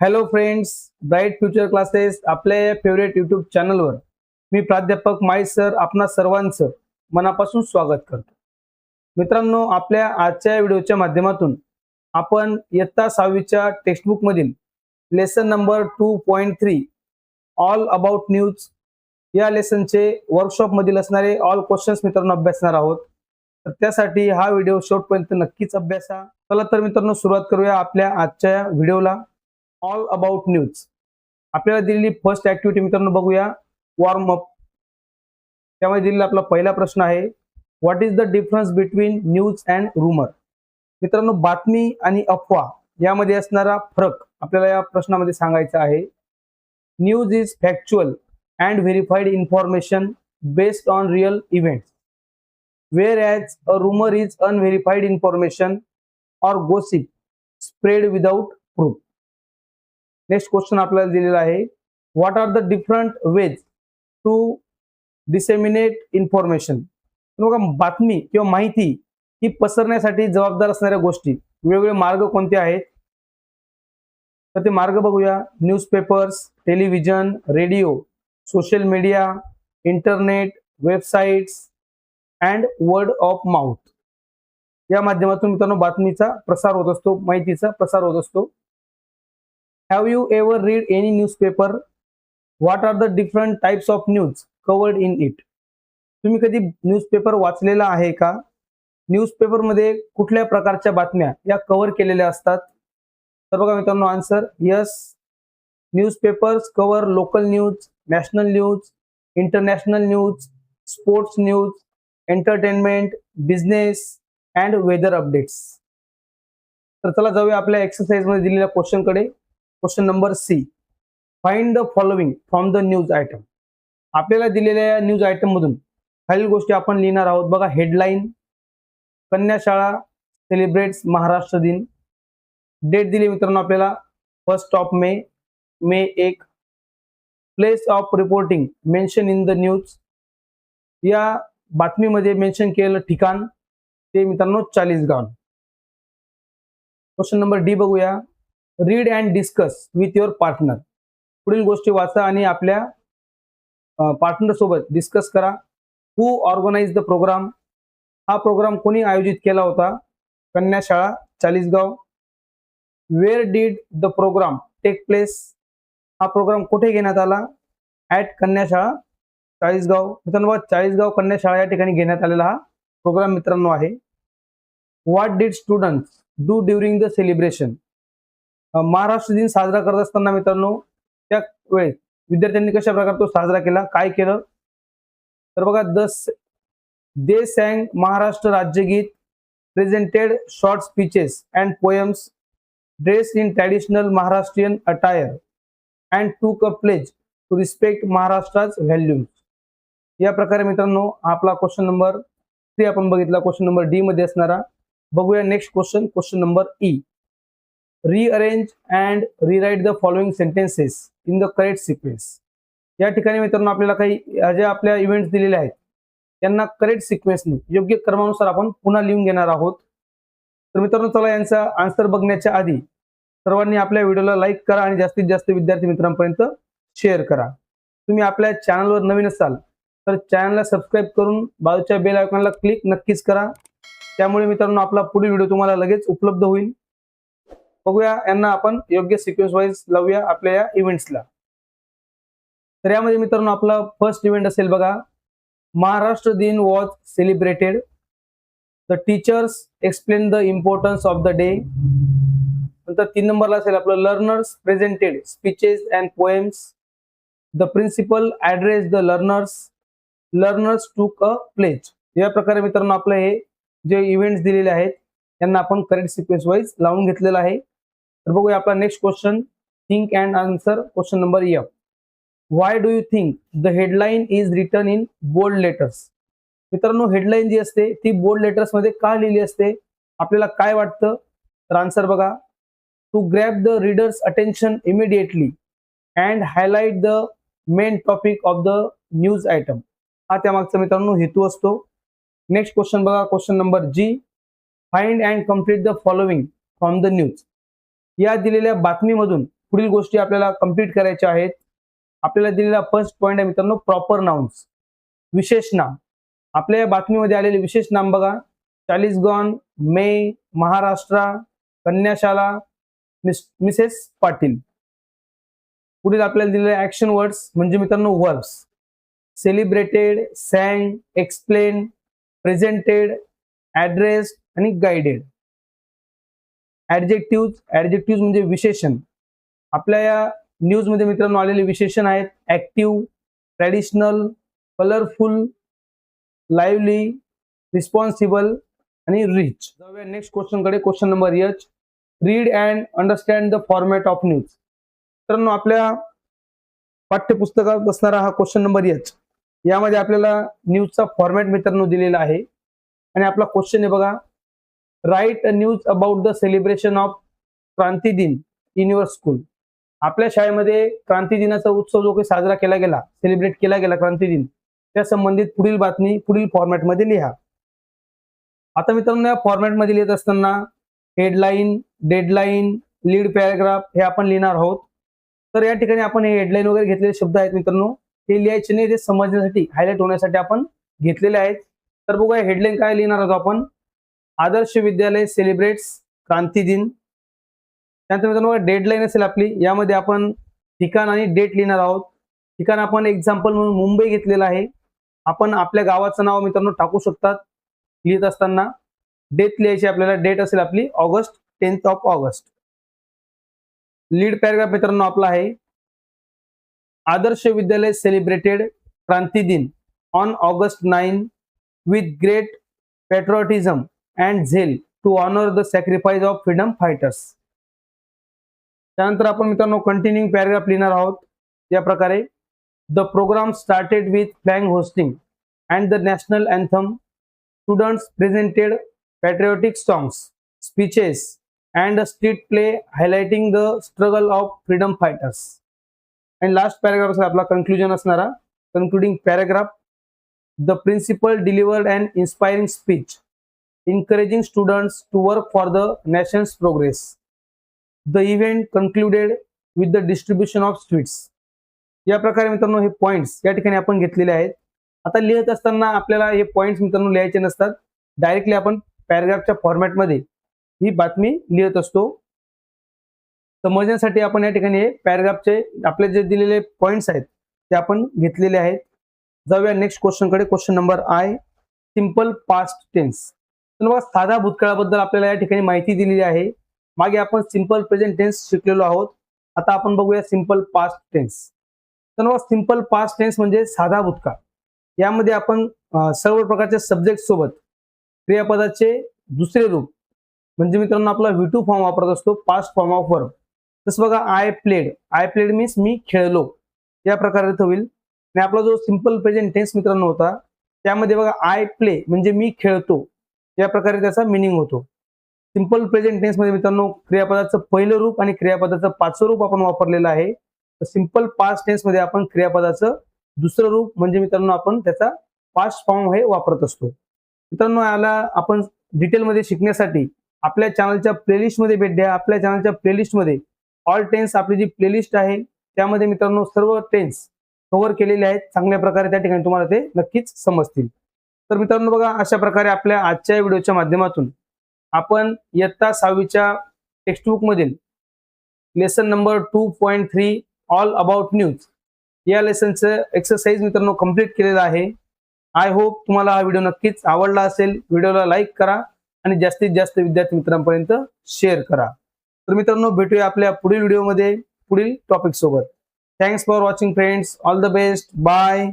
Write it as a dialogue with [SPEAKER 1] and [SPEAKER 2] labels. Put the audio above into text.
[SPEAKER 1] Hello friends, bright future classes आपल्या favourite YouTube चॅनलवर मी प्राध्यापक माई सर आपणा सर्वांचं मनापासून स्वागत करतो. मित्रांनो, आपल्या आजच्या व्हिडिओच्या माध्यमातून आपण इयत्ता 6वीच्या टेक्स्टबुक मधील lesson number 2.3 all about news या लेसनचे वर्कशॉप मधील असणारे ऑल क्वेश्चन्स मित्रांनो अभ्यासणार आहोत. तर त्यासाठी हा व्हिडिओ शेवटपर्यंत नक्कीच अभ्यासा. चला तर मित्रांनो, सुरुवात करूया आपल्या आजच्या व्हिडिओला. ऑल अबाउट न्यूज आपल्याला दिलेली फर्स्ट ऍक्टिव्हिटी मित्रांनो बघूया, वॉर्म अप. त्यामध्ये दिलेला आपला पहिला प्रश्न आहे, what is the difference between news and rumour. मित्रांनो, बातमी आणि अफवा यामध्ये असणारा फरक आपल्याला या प्रश्नामध्ये सांगायचा आहे. News is factual and verified information based on real events, where as a rumour is unverified information or gossip spread without proof. Next question आपल्याला दिलेला आहे, what are the different ways to disseminate information. बघा, बातमी किंवा माहिती ही पसरण्यासाठी जबाबदार असणाऱ्या गोष्टी वेगवेगळे मार्ग कोणते आहेत. तर ते मार्ग बघूया. Newspapers, television, radio, social media, internet, websites and word of mouth या माध्यमातून मित्रांनो बातमीचा प्रसार होत असतो, माहितीचा प्रसार होत असतो. Have you ever read any newspaper? What are the different types of news covered in it? तुम्ही कधी न्यूजपेपर वाचलेला आहे का? न्यूजपेपर मध्ये कुठल्या प्रकारच्या बातम्या या कव्हर केलेल्या असतात? तर बघा मित्रांनो, answer yes. Newspapers cover local news, national news, international news, sports news, entertainment, business and weather updates. तर चला जाऊया आपल्या एक्सरसाइज मध्ये दिलेल्या क्वेश्चन कडे. Question number C, find the following from the news item. आपल्याला दिलेल्या न्यूज आयटम मधून खालील गोष्टी आपण लिहिणार आहोत. बघा, हेडलाईन, कन्या शाळा सेलिब्रेट्स महाराष्ट्र दिन. डेट दिली मित्रांनो आपल्याला 1 May, May 1. Place of reporting mention in the news. या बातमीमध्ये मेन्शन केलेलं ठिकाण ते मित्रांनो चाळीसगाव. क्वेश्चन नंबर डी बघूया, read and discuss with your partner. पुढील गोष्टी वाचा आणि आपल्या पार्टनर सोबत डिस्कस करा. Who organise the programme. हा प्रोग्राम कोणी आयोजित केला होता? कन्या शाळा Chalisgaon. Where did the programme take place. हा प्रोग्राम कुठे घेण्यात आला? ॲट कन्या शाळा चाळीसगाव. मित्रांनो, चाळीसगाव कन्या शाळा या ठिकाणी घेण्यात आलेला हा प्रोग्राम मित्रांनो आहे. What did students do during the celebration. Maharashtra दिन साजरा करत असताना मित्रांनो त्या वेळेस विद्यार्थ्यांनी कशा प्रकारे तो साजरा केला, काय केलं? तर बघा, दे सॅंग महाराष्ट्र राज्यगीत, presented short speeches and poems, dressed in traditional Maharashtrian attire and took a pledge to respect Maharashtra's values. या प्रकारे मित्रांनो आपला क्वेश्चन नंबर 3 आपण बघितला. क्वेश्चन नंबर डी मध्ये असणारा बघूया next question. Question number E, rearrange and rewrite the following sentences in the correct sequence. या ठिकाणी मित्रांनो आपल्याला काही जे आपल्या इव्हेंट्स दिलेले आहेत त्यांना करेक्ट सिक्वेन्सने योग्य क्रमानुसार आपण पुन्हा लिहून घेणार आहोत. तर मित्रांनो, चला यांचा आन्सर बघण्याच्या आधी सर्वांनी आपल्या व्हिडिओला लाईक करा आणि जास्तीत जास्त विद्यार्थी मित्रांपर्यंत शेअर करा. तुम्ही आपल्या चॅनलवर नवीन असाल तर चॅनलला सबस्क्राईब करून बाजूच्या बेल आयकॉनला क्लिक नक्कीच करा. त्यामुळे मित्रांनो आपला पुढील व्हिडिओ तुम्हाला लगेच उपलब्ध होईल. बघूया यांना आपण योग्य सिक्वेन्स वाईज लावूया आपल्या या इव्हेंट्सला. तर यामध्ये मित्रांनो आपला फर्स्ट इव्हेंट असेल बघा, Maharashtra Din was celebrated. The teachers explain the importance of the day. नंतर 3 नंबरला असेल आपलं, learners presented speeches and poems. The principal address the learners. Learners took a pledge. या प्रकारे मित्रांनो आपलं हे जे इव्हेंट्स दिलेले आहेत त्यांना आपण करेक्ट सिक्वेन्स वाईज लावून घेतलेला आहे. तर बघूया आपला next question, think and answer. Question number F, why do you think the headline is written in bold letters. मित्रांनो, हेडलाईन जी असते ती बोल्ड लेटर्स मध्ये का लिहिली असते, आपल्याला काय वाटतं? तर आन्सर बघा, to grab the readers attention immediately and highlight the main topic of the news item. हा त्यामागचा मित्रांनो हेतू असतो. नेक्स्ट क्वेश्चन बघा, question number G, find and complete the following from the news. या दिलेल्या बातमीमधून पुढील गोष्टी आपल्याला कंप्लीट करायच्या आहेत. आपल्याला दिलेला फर्स्ट पॉइंट आहे मित्रांनो, प्रॉपर नाउन्स, विशेष नाम. आपल्या या बातमीमध्ये आलेले विशेष नाम बघा, चालीसगाव, मे, महाराष्ट्र, कन्याशाला, मिसेस पाटील. पुढील आपल्याला दिलेले ऍक्शन वर्ड्स म्हणजे मित्रांनो verbs, celebrated, sang, explain, presented, address आणि गाइडेड. ऍडजेक्टिव्ह म्हणजे विशेषण. आपल्या या न्यूज मध्ये मित्रांनो आलेले विशेषण आहेत active, traditional, colourful, lively, responsible आणि रिच. जाऊया नेक्स्ट क्वेश्चन कडे. Question number H, read and understand the format of news. मित्रांनो आपल्या पाठ्यपुस्तकात असणारा हा क्वेश्चन नंबर एच, यामध्ये आपल्याला न्यूजचा फॉर्मॅट मित्रांनो दिलेला आहे आणि आपला क्वेश्चन आहे बघा, write a news about the celebration of Kranti Din in your school. आपल्या शाळेमध्ये क्रांती दिनाचा उत्सव जो काही साजरा केला गेला, सेलिब्रेट केला गेला क्रांती दिन, त्या संबंधित पुढील बातमी पुढील फॉर्मॅटमध्ये लिहा. आता मित्रांनो या फॉर्मॅटमध्ये लिहित असताना हेडलाईन, डेडलाईन, लीड पॅराग्राफ हे आपण लिहिणार आहोत. तर या ठिकाणी आपण हे हेडलाईन वगैरे घेतलेले शब्द आहेत मित्रांनो, हे लिहायचे नाही, ते समजण्यासाठी, हायलाइट होण्यासाठी आपण घेतलेले आहेत. तर बघूया हेडलाईन काय लिहिणार आहोत आपण, आदर्श विद्यालय सेलिब्रेट्स क्रांती दिन. त्यानंतर मित्रांनो डेडलाईन असेल आपली, यामध्ये आपण ठिकाण आणि डेट लिहिणार आहोत. ठिकाण आपण एक्झाम्पल म्हणून मुंबई घेतलेलं आहे. आपण आपल्या गावाचं नाव मित्रांनो टाकू शकतात लिहित असताना. डेट लिहायची आपल्याला, डेट असेल आपली August, 10th of August. Lead paragraph मित्रांनो आपला आहे, Adarsh Vidyalaya celebrated Kranti Din on August 9 with great patriotism and zeal to honour the sacrifice of freedom fighters. त्यानंतर आपण मित्रांनो कंटिन्यूइंग पॅराग्राफ लिहिणार आहोत या प्रकारे, the programme started with flag hosting and the national anthem. Students presented patriotic songs, speeches, and a street play highlighting the struggle of freedom fighters. And last paragraph is आपला conclusion असणारा, concluding paragraph. The principal delivered an inspiring speech, encouraging students to work for the nation's progress. The event concluded with the distribution of sweets. या प्रकारे मित्रांनो हे points या ठिकाणी आपण घेतलेले आहेत. आता लिहित असताना आपल्याला हे पॉइंट्स मित्रांनो लिहायचे नसतात, डायरेक्टली आपण पॅराग्राफच्या फॉर्मॅटमध्ये ही बातमी लिहित असतो. समजण्यासाठी आपण या ठिकाणी हे पॅराग्राफचे आपले जे दिलेले पॉइंट्स आहेत ते आपण घेतलेले आहेत. जाऊया नेक्स्ट क्वेश्चन कडे. Question number I, simple past tense. तर बघा साधा भूतकाळाबद्दल आपल्याला या ठिकाणी माहिती दिलेली आहे. मागे आपण सिंपल प्रेझेंट टेन्स शिकलेलो आहोत. आता आपण बघूया सिंपल पास्ट टेन्स. तर बघा सिंपल पास्ट टेन्स म्हणजे साधा भूतकाळ. यामध्ये आपण सर्व प्रकारच्या सब्जेक्ट सोबत क्रियापदाचे दुसरे रूप म्हणजे मित्रांनो आपला V2 फॉर्म वापरत असतो, पास्ट फॉर्म ऑफ वर्ब. तसं बघा आय प्लेड मीन्स मी खेळलो, या प्रकारे होईल. आणि आपला जो सिंपल प्रेझेंट टेन्स मित्रांनो होता, त्यामध्ये बघा आय प्ले म्हणजे मी खेळतो, या प्रकारे त्याचा मिनिंग होतो. सिंपल प्रेझेंट टेन्स मध्ये मित्रांनो क्रियापदाचं पहिलं रूप आणि क्रियापदाचं पाचवं रूप आपण वापरलेलं आहे. तर सिंपल पास्ट टेन्स मध्ये आपण क्रियापदाचं दुसरं रूप म्हणजे मित्रांनो आपण त्याचा पास्ट फॉर्म हे वापरत असतो. मित्रांनो याला आपण डिटेलमध्ये शिकण्यासाठी आपल्या चॅनलच्या प्लेलिस्ट मध्ये भेट द्या. आपल्या चॅनलच्या प्लेलिस्ट मध्ये ऑल टेन्स आपली जी प्लेलिस्ट आहे त्यामध्ये मित्रांनो सर्व टेन्स कव्हर केलेले आहेत. चांगल्या प्रकारे त्या ठिकाणी तुम्हाला ते नक्कीच समजतील. तर मित्रांनो बघा अशा प्रकारे आपल्या आजच्या व्हिडिओच्या माध्यमातून आपण इयत्ता 6वीच्या टेक्स्टबुक मधील lesson number 2.3 all about news या लेसनचं एक्सरसाइज मित्रांनो कंप्लीट केलेलं आहे. आय होप तुम्हाला हा व्हिडिओ नक्कीच आवडला असेल. व्हिडिओला लाईक करा आणि जास्तीत जास्त विद्यार्थी मित्रांपर्यंत शेअर करा. तर मित्रांनो भेटूया आपल्या पुढील व्हिडिओमध्ये पुढील टॉपिक सोबत. Thanks for watching friends. All the best. Bye.